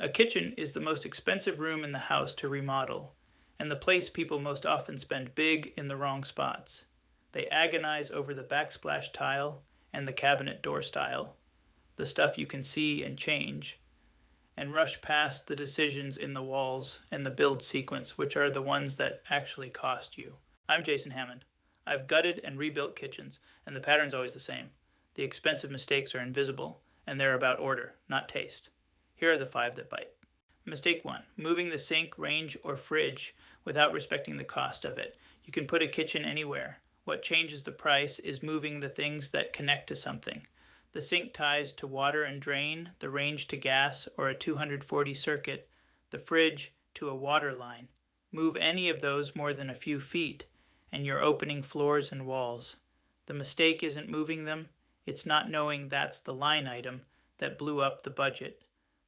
A kitchen is the most expensive room in the house to remodel, and the place people most often spend big in the wrong spots. They agonize over the backsplash tile and the cabinet door style, the stuff you can see and change, and rush past the decisions in the walls and the build sequence, which are the ones that actually cost you. I'm Jason Hammond. I've gutted and rebuilt kitchens, and the pattern's always the same. The expensive mistakes are invisible, and they're about order, not taste. Here are the 5 that bite. Mistake 1. Moving the sink, range, or fridge without respecting the cost of it. You can put a kitchen anywhere. What changes the price is moving the things that connect to something. The sink ties to water and drain, the range to gas or a 240 circuit, the fridge to a water line. Move any of those more than a few feet, and you're opening floors and walls. The mistake isn't moving them, it's not knowing that's the line item that blew up the budget.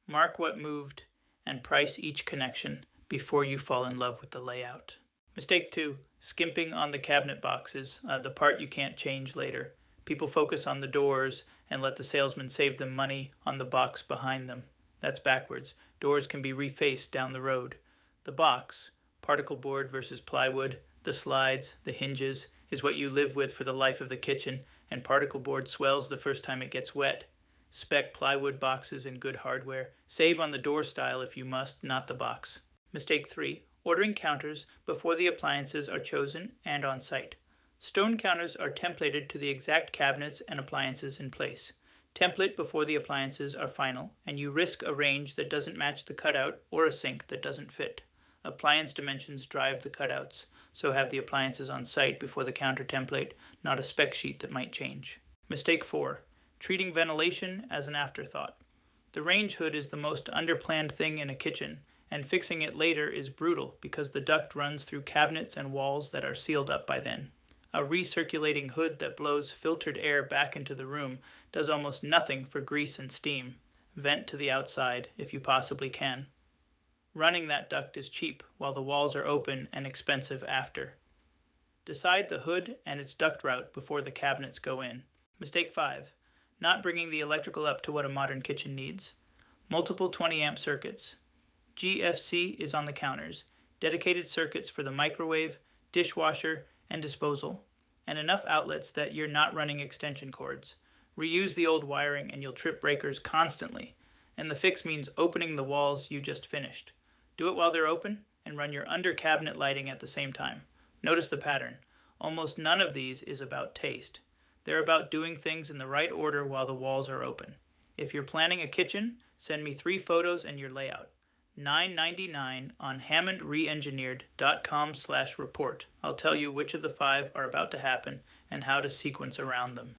Mark what moved and price each connection before you fall in love with the layout. Mistake 2. Skimping on the cabinet boxes, the part you can't change later. People focus on the doors and let the salesman save them money on the box behind them. That's backwards. Doors can be refaced down the road. The box, particle board versus plywood, the slides, the hinges, is what you live with for the life of the kitchen, and particle board swells the first time it gets wet. Spec plywood boxes and good hardware. Save on the door style if you must, not the box. Mistake 3. Ordering counters before the appliances are chosen and on site. Stone counters are templated to the exact cabinets and appliances in place. Template before the appliances are final, and you risk a range that doesn't match the cutout or a sink that doesn't fit. Appliance dimensions drive the cutouts, so have the appliances on site before the counter template, not a spec sheet that might change. Mistake 4. Treating ventilation as an afterthought. The range hood is the most underplanned thing in a kitchen, and fixing it later is brutal because the duct runs through cabinets and walls that are sealed up by then. A recirculating hood that blows filtered air back into the room does almost nothing for grease and steam. Vent to the outside if you possibly can. Running that duct is cheap while the walls are open and expensive after. Decide the hood and its duct route before the cabinets go in. Mistake 5. Not bringing the electrical up to what a modern kitchen needs. Multiple 20 amp circuits. GFC is on the counters. Dedicated circuits for the microwave, dishwasher, and disposal. And enough outlets that you're not running extension cords. Reuse the old wiring and you'll trip breakers constantly. And the fix means opening the walls you just finished. Do it while they're open and run your under cabinet lighting at the same time. Notice the pattern. Almost none of these is about taste. They're about doing things in the right order while the walls are open. If you're planning a kitchen, send me 3 photos and your layout. $9.99 on hammondreengineered.com/report. I'll tell you which of the 5 are about to happen and how to sequence around them.